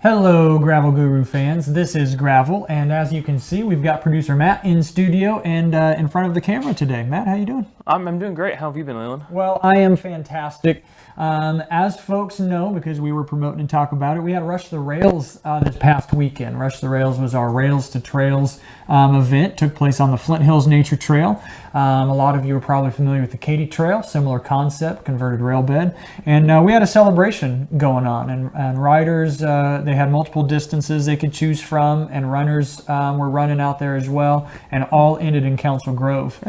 Hello, Gravel Guru fans. This is Gravel, and as you can see, we've got producer Matt in studio and in front of the camera today. Matt, how you doing? I'm doing great. How have you been, Leland? Well, I am fantastic. As folks know, because we were promoting and talk about it, we had Rush the Rails this past weekend. Rush the Rails was our Rails to Trails event. Took place on the Flint Hills Nature Trail. A lot of you are probably familiar with the Katy Trail, similar concept, converted rail bed. And we had a celebration going on, and riders, they had multiple distances they could choose from, and runners were running out there as well, and all ended in Council Grove.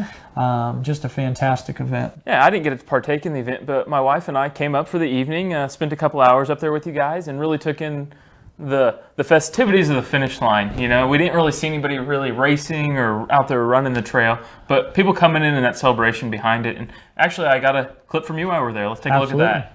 Just a fantastic event. Yeah, I didn't get to partake in the event, but my wife and I came up for the evening, spent a couple hours up there with you guys, and really took in the festivities of the finish line. You know, we didn't really see anybody really racing or out there running the trail, but people coming in and that celebration behind it. And actually, I got a clip from you while we were there. Let's take a look at that.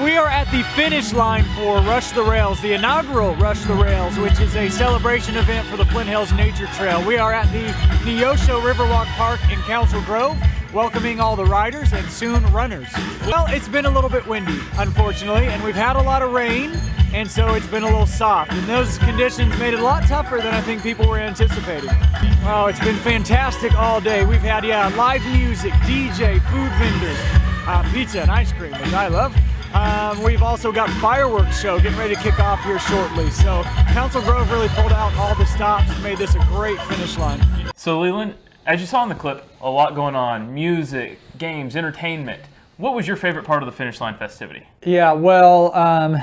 We are at the finish line for Rush the Rails, the inaugural Rush the Rails, which is a celebration event for the Flint Hills Nature Trail. We are at the Neosho Riverwalk Park in Council Grove, welcoming all the riders and soon runners. Well, it's been a little bit windy, unfortunately, and we've had a lot of rain, and so it's been a little soft. And those conditions made it a lot tougher than I think people were anticipating. Oh, it's been fantastic all day. We've had, live music, DJ, food vendors, pizza and ice cream, which I love. We've also got fireworks show getting ready to kick off here shortly. So Council Grove really pulled out all the stops and made this a great finish line. So Leland, as you saw in the clip, a lot going on. Music, games, entertainment. What was your favorite part of the finish line festivity? Yeah, well,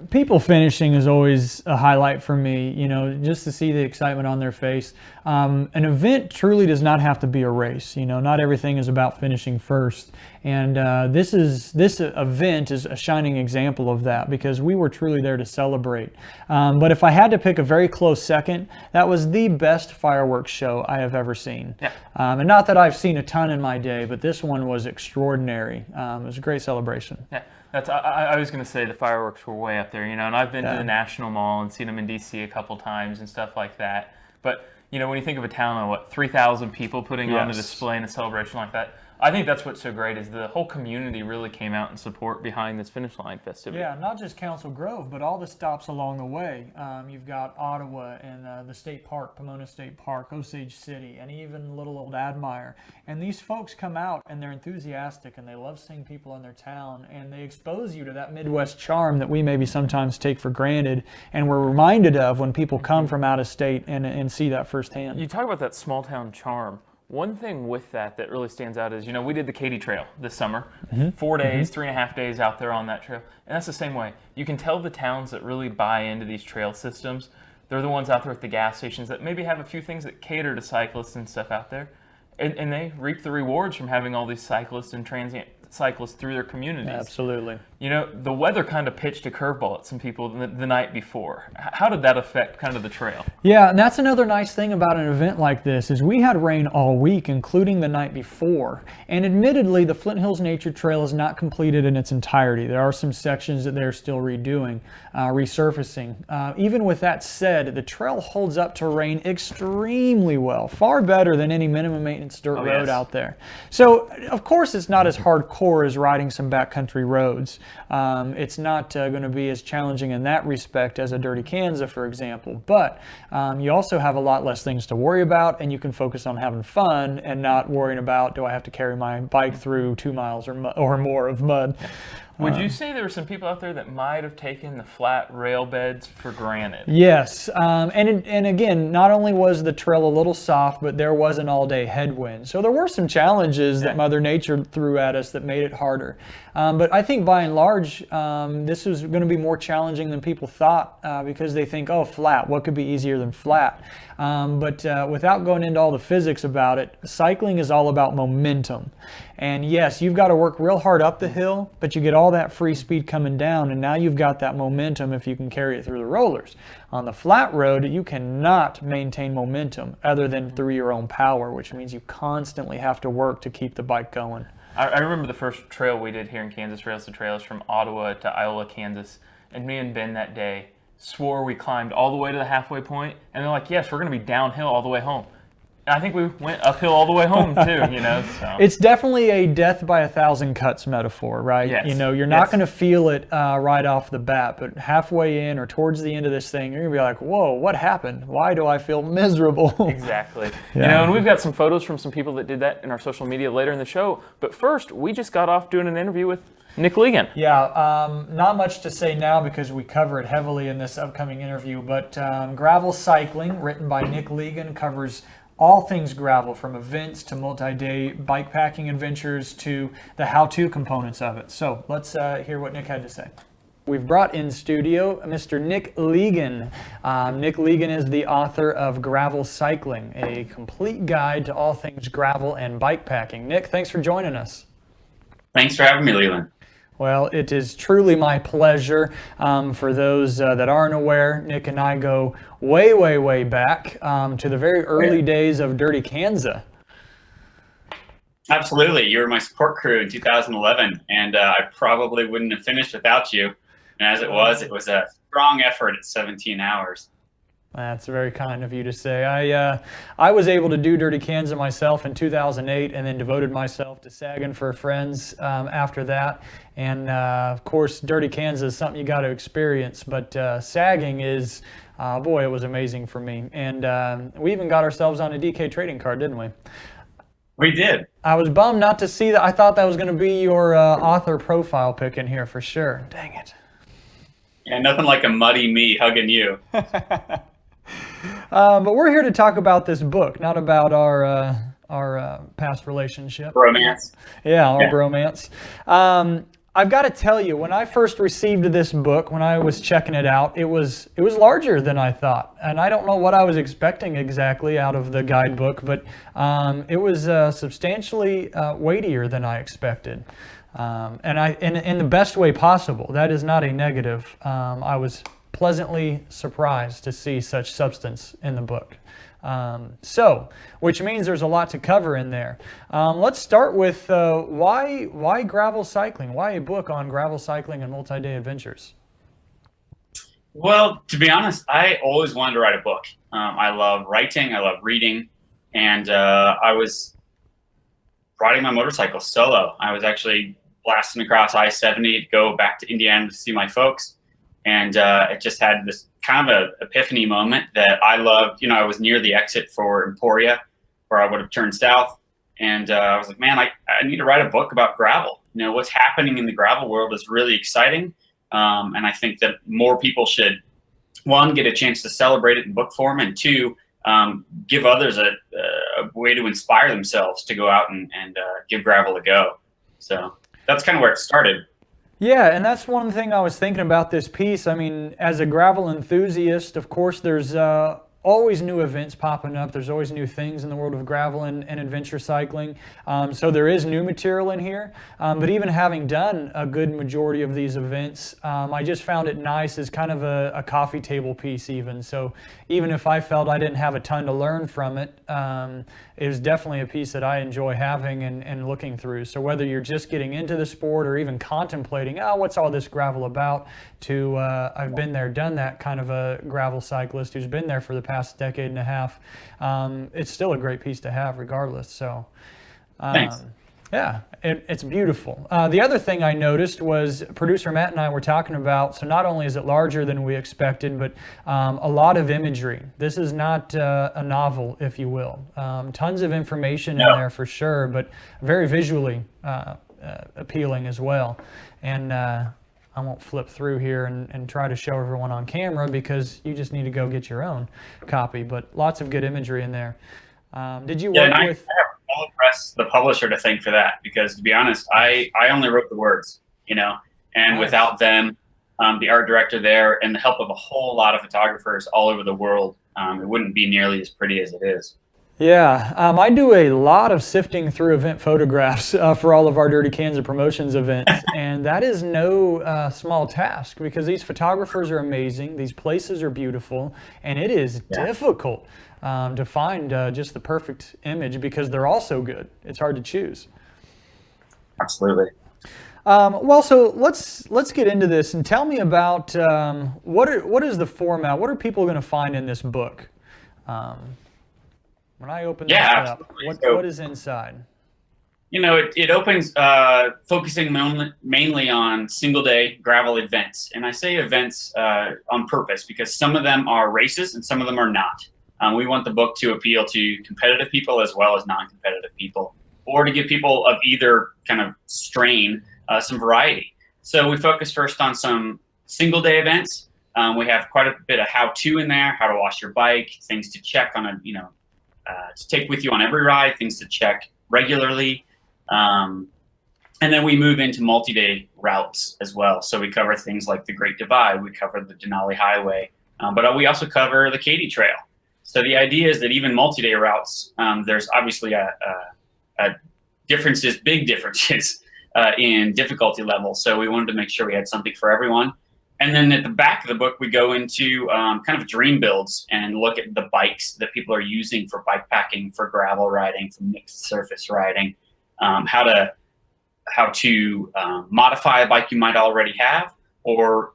people finishing is always a highlight for me, you know, just to see the excitement on their face. An event truly does not have to be a race, you know, not everything is about finishing first. And this event is a shining example of that, because we were truly there to celebrate. But if I had to pick a very close second, that was the best fireworks show I have ever seen. Yeah. And not that I've seen a ton in my day, but this one was extraordinary. It was a great celebration. Yeah. I was going to say the fireworks were way up there, you know, and I've been to the National Mall and seen them in D.C. a couple times and stuff like that. But, you know, when you think of a town of, 3,000 people putting on a display and a celebration like that, I think that's what's so great is the whole community really came out in support behind this finish line festivity. Yeah, not just Council Grove, but all the stops along the way. You've got Ottawa and the state park, Pomona State Park, Osage City, and even little old Admire. And these folks come out and they're enthusiastic and they love seeing people in their town, and they expose you to that Midwest charm that we maybe sometimes take for granted and we're reminded of when people come from out of state and see that firsthand. You talk about that small town charm. One thing with that really stands out is, you know, we did the Katy Trail this summer, 4 days, 3.5 days out there on that trail. And that's the same way. You can tell the towns that really buy into these trail systems, they're the ones out there at the gas stations that maybe have a few things that cater to cyclists and stuff out there. And they reap the rewards from having all these cyclists and transient cyclists through their communities. Absolutely. You know, the weather kind of pitched a curveball at some people the night before. How did that affect kind of the trail? Yeah, and that's another nice thing about an event like this is we had rain all week, including the night before. And admittedly, the Flint Hills Nature Trail is not completed in its entirety. There are some sections that they're still redoing, resurfacing. Even with that said, the trail holds up to rain extremely well, far better than any minimum maintenance dirt road out there. So, of course, it's not as hardcore as riding some backcountry roads. It's not going to be as challenging in that respect as a Dirty Kansas, for example, but you also have a lot less things to worry about, and you can focus on having fun and not worrying about, do I have to carry my bike through 2 miles or more of mud? Would you say there were some people out there that might have taken the flat rail beds for granted? Yes, and again, not only was the trail a little soft, but there was an all-day headwind. So there were some challenges that Mother Nature threw at us that made it harder. But I think by and large, this was going to be more challenging than people thought because they think, oh, flat, what could be easier than flat? But without going into all the physics about it, cycling is all about momentum. And yes, you've got to work real hard up the hill, but you get all that free speed coming down, and now you've got that momentum if you can carry it through the rollers. On the flat road, you cannot maintain momentum other than through your own power, which means you constantly have to work to keep the bike going. I remember the first trail we did here in Kansas, Rails to Trails, from Ottawa to Iowa, Kansas, and me and Ben that day swore we climbed all the way to the halfway point, and they're like, yes, we're going to be downhill all the way home. I think we went uphill all the way home too, you know. So. It's definitely a death by a thousand cuts metaphor, right? Yes. You know, you're not going to feel it right off the bat, but halfway in or towards the end of this thing, you're going to be like, whoa, what happened? Why do I feel miserable? Exactly. Yeah. You know, and we've got some photos from some people that did that in our social media later in the show. But first, we just got off doing an interview with Nick Legan. Yeah, not much to say now because we cover it heavily in this upcoming interview, but Gravel Cycling, written by Nick Legan, covers all things gravel, from events to multi-day bikepacking adventures to the how-to components of it. So let's hear what Nick had to say. We've brought in studio Mr. Nick Legan. Nick Legan is the author of Gravel Cycling, a complete guide to all things gravel and bikepacking. Nick, thanks for joining us. Thanks for having me, Leland. Well, it is truly my pleasure. For those that aren't aware, Nick and I go way, way, way back to the very early days of Dirty Kansas. Absolutely. You were my support crew in 2011, and I probably wouldn't have finished without you. And as it was a strong effort at 17 hours. That's very kind of you to say. I was able to do Dirty Kansas myself in 2008 and then devoted myself to sagging for friends after that. And of course, Dirty Kansas is something you got to experience, but sagging is, boy, it was amazing for me. And we even got ourselves on a DK trading card, didn't we? We did. I was bummed not to see that. I thought that was going to be your author profile pic in here for sure. Dang it. Yeah, nothing like a muddy me hugging you. But we're here to talk about this book, not about our past relationship. Bromance. Yeah, our bromance. I've got to tell you, when I first received this book, when I was checking it out, it was larger than I thought, and I don't know what I was expecting exactly out of the guidebook, but it was substantially weightier than I expected. And in the best way possible. That is not a negative. I was pleasantly surprised to see such substance in the book. Which means there's a lot to cover in there. Let's start with why gravel cycling? Why a book on gravel cycling and multi-day adventures? Well, to be honest, I always wanted to write a book. I love writing, I love reading, and I was riding my motorcycle solo. I was actually blasting across I-70 to go back to Indiana to see my folks. And it just had this kind of an epiphany moment that I loved. You know, I was near the exit for Emporia, where I would have turned south. And I was like, man, I need to write a book about gravel. You know, what's happening in the gravel world is really exciting. And I think that more people should, one, get a chance to celebrate it in book form, and two, give others a way to inspire themselves to go out and give gravel a go. So that's kind of where it started. Yeah, and that's one thing I was thinking about this piece. I mean, as a gravel enthusiast, of course, there's always new events popping up. There's always new things in the world of gravel and adventure cycling. So there is new material in here. But even having done a good majority of these events, I just found it nice as kind of a coffee table piece even. So even if I felt I didn't have a ton to learn from it, it was definitely a piece that I enjoy having and looking through. So whether you're just getting into the sport or even contemplating, what's all this gravel about, to I've been there, done that kind of a gravel cyclist who's been there for the past decade and a half, it's still a great piece to have regardless. So Thanks. Yeah, it's beautiful. The other thing I noticed was producer Matt and I were talking about, so not only is it larger than we expected, but a lot of imagery. This is not a novel, if you will. Tons of information in there for sure, but very visually appealing as well. And I won't flip through here and try to show everyone on camera because you just need to go get your own copy, but lots of good imagery in there. Did you work with... I'll press the publisher to thank for that, because to be honest, I only wrote the words, you know, and without them, the art director there, and the help of a whole lot of photographers all over the world, it wouldn't be nearly as pretty as it is. Yeah, I do a lot of sifting through event photographs for all of our Dirty Kansas Promotions events, and that is no small task, because these photographers are amazing, these places are beautiful, and it is difficult to find just the perfect image because they're all so good. It's hard to choose. Absolutely. Well, so let's get into this and tell me about what is the format? What are people going to find in this book? When I open Yeah, this up, absolutely. what is inside? It opens focusing mainly on single day gravel events. And I say events on purpose because some of them are races and some of them are not. We want the book to appeal to competitive people as well as non-competitive people, or to give people of either kind of strain some variety. So we focus first on some single day events. We have quite a bit of how-to in there, how to wash your bike, things to check on to take with you on every ride, things to check regularly. And then we move into multi-day routes as well. So we cover things like the Great Divide, we cover the Denali Highway, but we also cover the Katy Trail. So the idea is that even multi-day routes, there's obviously big differences in difficulty level. So we wanted to make sure we had something for everyone. And then at the back of the book, we go into kind of dream builds and look at the bikes that people are using for bike packing, for gravel riding, for mixed surface riding. How to modify a bike you might already have, or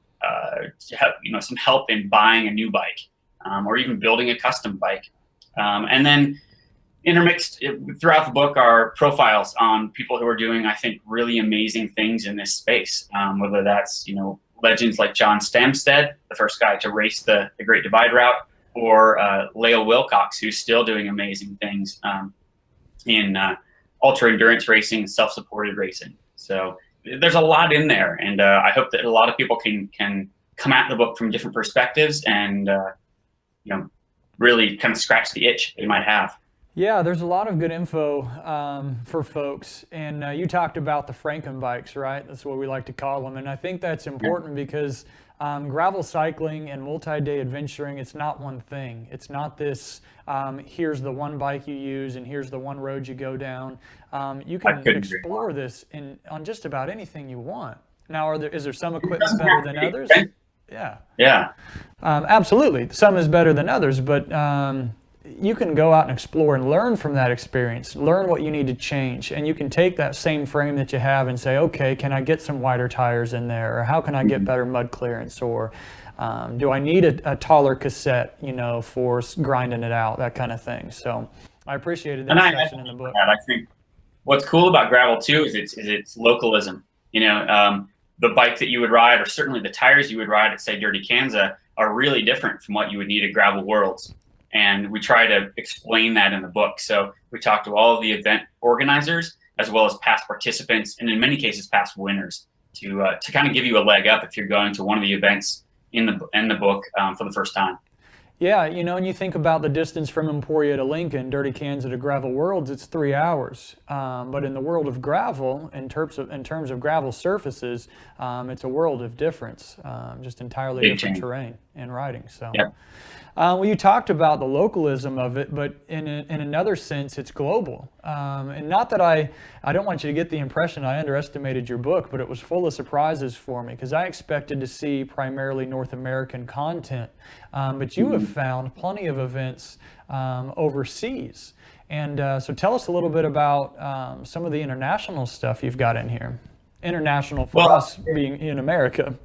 some help in buying a new bike, or even building a custom bike. And then intermixed throughout the book are profiles on people who are doing, I think, really amazing things in this space. Whether that's legends like John Stamsted, the first guy to race the Great Divide route, or Lael Wilcox, who's still doing amazing things in ultra endurance racing, self-supported racing. So there's a lot in there, and I hope that a lot of people can come at the book from different perspectives and really kind of scratch the itch they might have. Yeah, there's a lot of good info for folks, and you talked about the Franken bikes, right? That's what we like to call them, and I think that's important because gravel cycling and multi-day adventuring, it's not one thing. It's not this, here's the one bike you use and here's the one road you go down. You can explore this on just about anything you want. Now, is there some equipment better than others? Yeah. Absolutely. Some is better than others, but you can go out and explore and learn from that experience, learn what you need to change, and you can take that same frame that you have and say, okay, can I get some wider tires in there, or how can I get better mud clearance, or do I need a taller cassette, for grinding it out, that kind of thing. So I appreciated that section in the book. I think what's cool about gravel too is its localism. The bike that you would ride, or certainly the tires you would ride at, say, Dirty Kansas, are really different from what you would need at Gravel Worlds. And we try to explain that in the book. So we talk to all of the event organizers, as well as past participants, and in many cases, past winners, to kind of give you a leg up if you're going to one of the events in the book for the first time. Yeah, and you think about the distance from Emporia to Lincoln, Dirty Kansas to Gravel Worlds, it's 3 hours. But in the world of gravel, in terms of gravel surfaces, it's a world of difference, just entirely different terrain and riding. So. Yeah. Well, you talked about the localism of it, but in another sense, it's global. And not that I don't want you to get the impression I underestimated your book, but it was full of surprises for me because I expected to see primarily North American content. But you have found plenty of events overseas. And so tell us a little bit about some of the international stuff you've got in here. International for us being in America.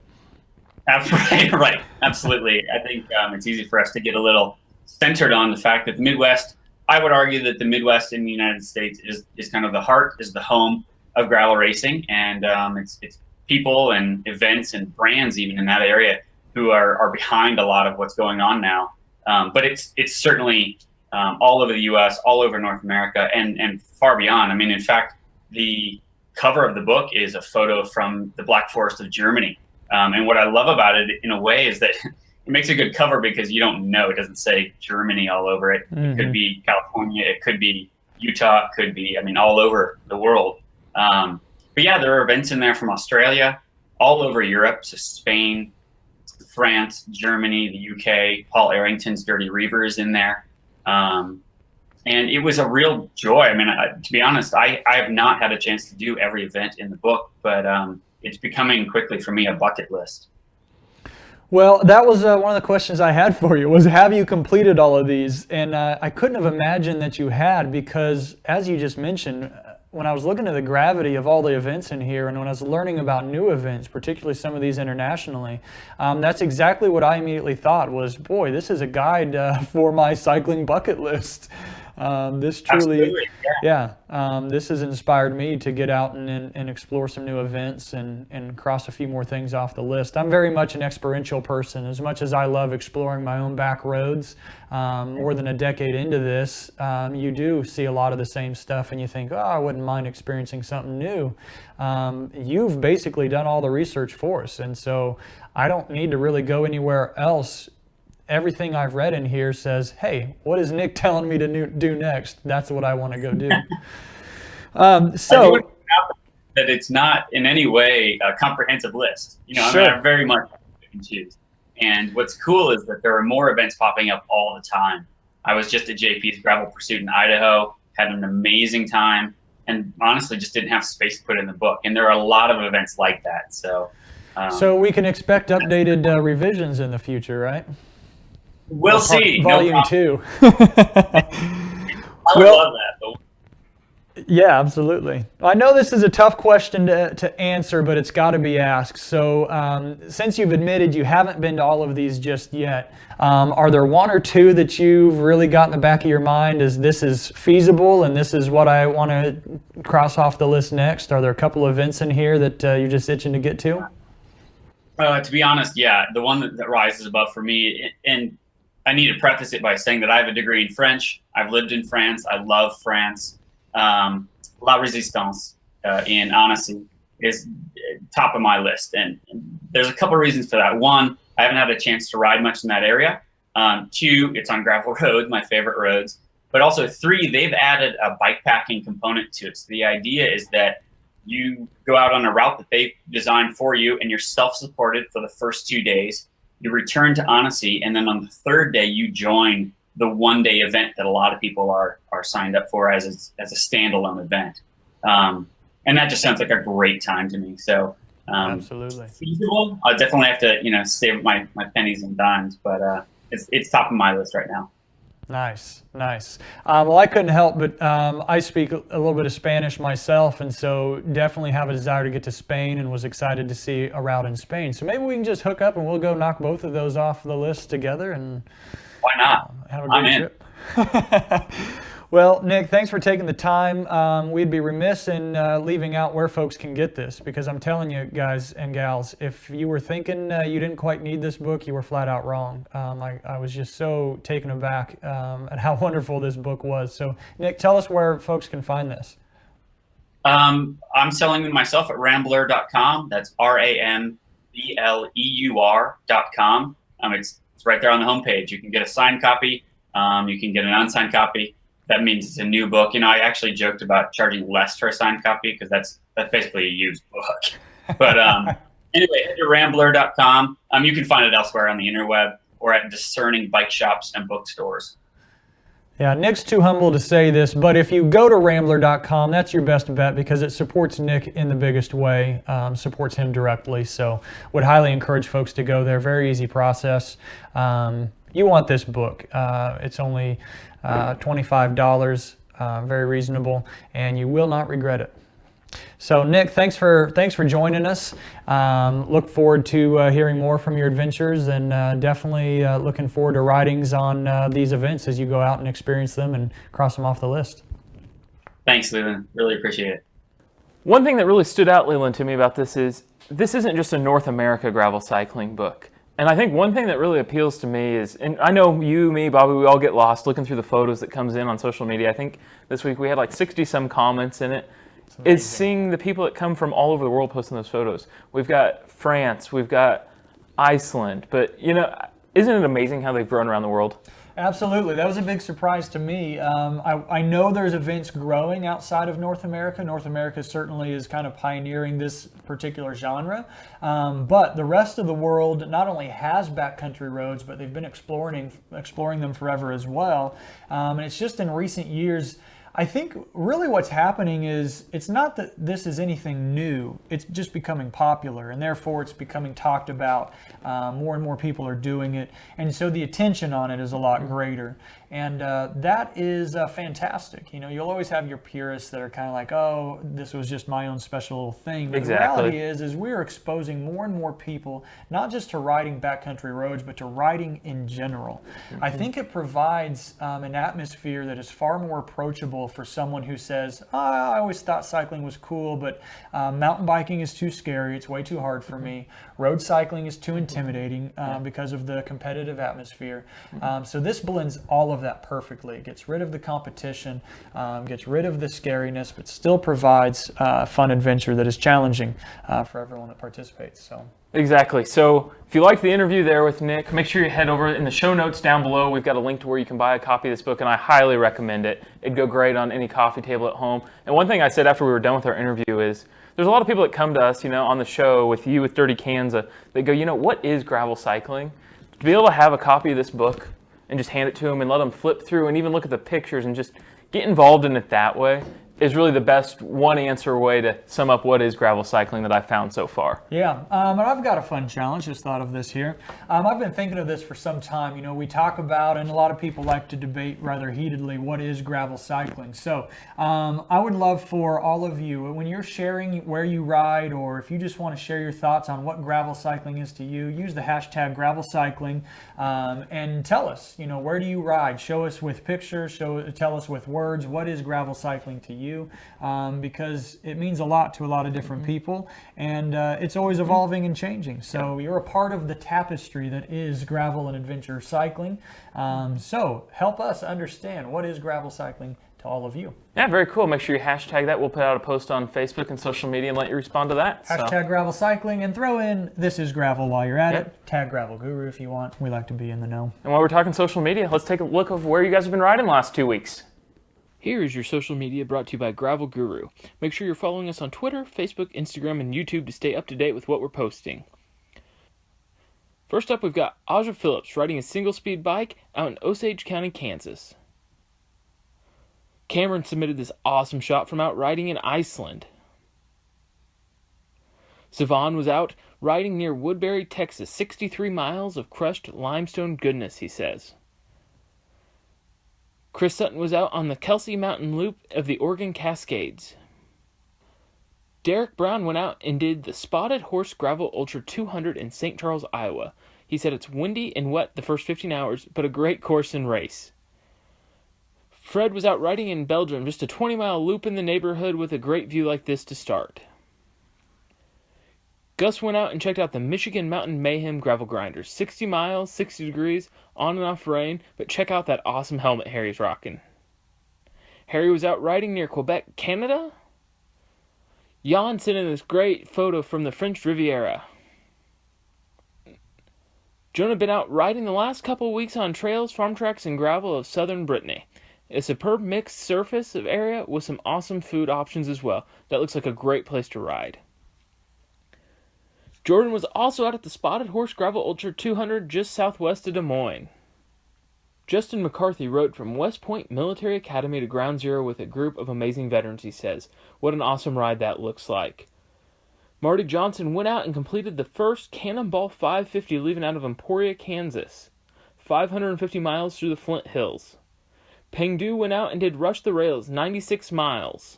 Right. Absolutely. I think it's easy for us to get a little centered on the fact that the Midwest, I would argue that the Midwest in the United States is kind of the heart, is the home of gravel racing. And it's people and events and brands even in that area who are behind a lot of what's going on now. But it's certainly all over the U.S., all over North America, and far beyond. I mean, in fact, the cover of the book is a photo from the Black Forest of Germany. And what I love about it, in a way, is that it makes a good cover because you don't know. It doesn't say Germany all over it. Mm-hmm. It could be California. It could be Utah. It could be, all over the world. But yeah, there are events in there from Australia, all over Europe, so Spain, France, Germany, the UK. Paul Arrington's Dirty Reaver is in there. And it was a real joy. I mean, to be honest, I have not had a chance to do every event in the book, but it's becoming quickly for me a bucket list. Well, that was one of the questions I had for you was, have you completed all of these? And I couldn't have imagined that you had, because as you just mentioned, when I was looking at the gravity of all the events in here, and when I was learning about new events, particularly some of these internationally, that's exactly what I immediately thought was, boy, this is a guide for my cycling bucket list. This truly, Absolutely, this has inspired me to get out and explore some new events and cross a few more things off the list. I'm very much an experiential person. As much as I love exploring my own back roads, more than a decade into this, you do see a lot of the same stuff and you think, oh, I wouldn't mind experiencing something new. You've basically done all the research for us, and so I don't need to really go anywhere else. Everything I've read in here says, hey, what is Nick telling me to do next? That's what I want to go do. So that it's not in any way a comprehensive list. Sure. I mean, I very much can choose. And what's cool is that there are more events popping up all the time. I was just at JP's Gravel Pursuit in Idaho, had an amazing time, and honestly just didn't have space to put in the book. And there are a lot of events like that. So we can expect updated revisions in the future, right? We'll see. Volume 2. I would love that, though. Yeah, absolutely. I know this is a tough question to answer, but it's got to be asked. So since you've admitted you haven't been to all of these just yet, are there one or two that you've really got in the back of your mind as this is feasible and this is what I want to cross off the list next? Are there a couple of events in here that you're just itching to get to? To be honest, yeah, the one that rises above for me, and I need to preface it by saying that I have a degree in French. I've lived in France. I love France. La Résistance in Annecy is top of my list. And there's a couple of reasons for that. One, I haven't had a chance to ride much in that area. Two, it's on gravel roads, my favorite roads. But also three, they've added a bike packing component to it. So the idea is that you go out on a route that they've designed for you and you're self-supported for the first 2 days. You return to Annecy, and then on the third day, you join the one-day event that a lot of people are signed up for as a standalone event. And that just sounds like a great time to me. So absolutely feasible. I'll definitely have to save my pennies and dimes, but it's top of my list right now. Nice. Well, I couldn't help but I speak a little bit of Spanish myself, and so definitely have a desire to get to Spain and was excited to see a route in Spain. So maybe we can just hook up and we'll go knock both of those off the list together and why not? Have a great trip. Well, Nick, thanks for taking the time. We'd be remiss in leaving out where folks can get this, because I'm telling you, guys and gals, if you were thinking you didn't quite need this book, you were flat out wrong. I was just so taken aback at how wonderful this book was. So, Nick, tell us where folks can find this. I'm selling them myself at Rambler.com. That's RAMBLEUR.com. It's right there on the homepage. You can get a signed copy. You can get an unsigned copy. That means it's a new book. I actually joked about charging less for a signed copy because that's basically a used book. But anyway, head to Rambler.com. You can find it elsewhere on the interweb or at discerning bike shops and bookstores. Yeah, Nick's too humble to say this, but if you go to Rambler.com, that's your best bet because it supports Nick in the biggest way, supports him directly. So would highly encourage folks to go there. Very easy process. You want this book. It's only $25, very reasonable, and you will not regret it. So Nick, thanks for joining us. Look forward to hearing more from your adventures, and definitely looking forward to writings on these events as you go out and experience them and cross them off the list. Thanks, Leland. Really appreciate it. One thing that really stood out, Leland, to me about this isn't just a North America gravel cycling book. And I think one thing that really appeals to me is, and I know you, me, Bobby, we all get lost looking through the photos that comes in on social media. I think this week we had like 60-some comments in it. Is seeing the people that come from all over the world posting those photos. We've got France, we've got Iceland, but isn't it amazing how they've grown around the world? Absolutely. That was a big surprise to me. I know there's events growing outside of North America. North America certainly is kind of pioneering this particular genre. But the rest of the world not only has backcountry roads, but they've been exploring them forever as well. And it's just in recent years, I think really what's happening is it's not that this is anything new. It's just becoming popular, and therefore it's becoming talked about. More and more people are doing it, and so the attention on it is a lot greater. And that is fantastic. You know, you'll always have your purists that are kind of like, oh, this was just my own special little thing. But Exactly. the reality is we're exposing more and more people, not just to riding backcountry roads, but to riding in general. I think it provides an atmosphere that is far more approachable for someone who says, oh, I always thought cycling was cool, but mountain biking is too scary. It's way too hard for me. Road cycling is too intimidating because of the competitive atmosphere. So this blends all of that perfectly. It gets rid of the competition, gets rid of the scariness, but still provides a fun adventure that is challenging for everyone that participates. So. Exactly. So if you like the interview there with Nick, make sure you head over in the show notes down below. We've got a link to where you can buy a copy of this book, and I highly recommend it. It'd go great on any coffee table at home. And one thing I said after we were done with our interview is there's a lot of people that come to us, you know, on the show with you with Dirty Cans. They go, you know, what is gravel cycling? To be able to have a copy of this book and just hand it to them and let them flip through and even look at the pictures and just get involved in it that way is really the best one answer way to sum up what is gravel cycling that I've found so far. Yeah, and I've got a fun challenge, just thought of this here. I've been thinking of this for some time. You know, we talk about, and a lot of people like to debate rather heatedly, what is gravel cycling. So I would love for all of you, when you're sharing where you ride, or if you just want to share your thoughts on what gravel cycling is to you, use the hashtag gravel cycling and tell us, you know, where do you ride? Show us with pictures, tell us with words, what is gravel cycling to you? Because it means a lot to a lot of different people, and it's always evolving and changing. So you're a part of the tapestry that is gravel and adventure cycling. So help us understand what is gravel cycling to all of you. Yeah, very cool. Make sure you hashtag that. We'll put out a post on Facebook and social media and let you respond to that. Hashtag gravel cycling, and throw in "this is gravel" while you're at it. Tag Gravel Guru if you want. We like to be in the know. And while we're talking social media, let's take a look of where you guys have been riding the last 2 weeks. Here is your social media brought to you by Gravel Guru. Make sure you're following us on Twitter, Facebook, Instagram, and YouTube to stay up to date with what we're posting. First up, we've got Aja Phillips riding a single-speed bike out in Osage County, Kansas. Cameron submitted this awesome shot from out riding in Iceland. Savon was out riding near Woodbury, Texas, 63 miles of crushed limestone goodness, he says. Chris Sutton was out on the Kelsey Mountain Loop of the Oregon Cascades. Derek Brown went out and did the Spotted Horse Gravel Ultra 200 in St. Charles, Iowa. He said it's windy and wet the first 15 hours, but a great course and race. Fred was out riding in Belgium, just a 20-mile loop in the neighborhood with a great view like this to start. Gus went out and checked out the Michigan Mountain Mayhem Gravel Grinders. 60 miles, 60 degrees, on and off rain, but check out that awesome helmet Harry's rocking. Harry was out riding near Quebec, Canada. Jan sent in this great photo from the French Riviera. Jonah been out riding the last couple weeks on trails, farm tracks, and gravel of southern Brittany. A superb mixed surface of area with some awesome food options as well. That looks like a great place to ride. Jordan was also out at the Spotted Horse Gravel Ultra 200 just southwest of Des Moines. Justin McCarthy rode from West Point Military Academy to Ground Zero with a group of amazing veterans, he says. What an awesome ride that looks like. Marty Johnson went out and completed the first Cannonball 550 leaving out of Emporia, Kansas. 550 miles through the Flint Hills. Peng Du went out and did Rush the Rails, 96 miles.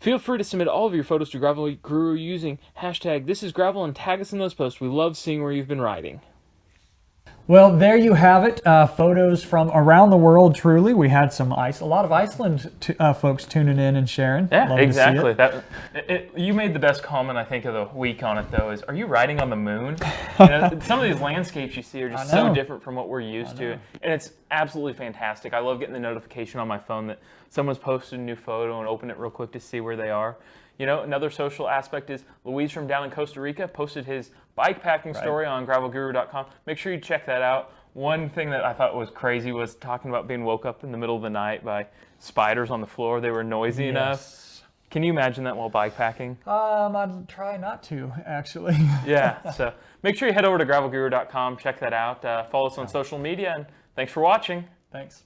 Feel free to submit all of your photos to Gravel Guru using hashtag #ThisIsGravel and tag us in those posts. We love seeing where you've been riding. Well, there you have it. Photos from around the world, truly. We had a lot of Iceland folks tuning in and sharing. Yeah, Love exactly. to see it. You made the best comment, I think, of the week on it, though, is, are you riding on the moon? You know, some of these landscapes you see are just so different from what we're used to. And it's absolutely fantastic. I love getting the notification on my phone that someone's posted a new photo and open it real quick to see where they are. You know, another social aspect is Luis from down in Costa Rica posted his bike packing story on gravelguru.com. Make sure you check that out. One thing that I thought was crazy was talking about being woke up in the middle of the night by spiders on the floor. They were noisy enough. Can you imagine that while bike packing? I'd try not to, actually. Yeah, so make sure you head over to gravelguru.com, check that out. Follow us on social media, and thanks for watching. Thanks.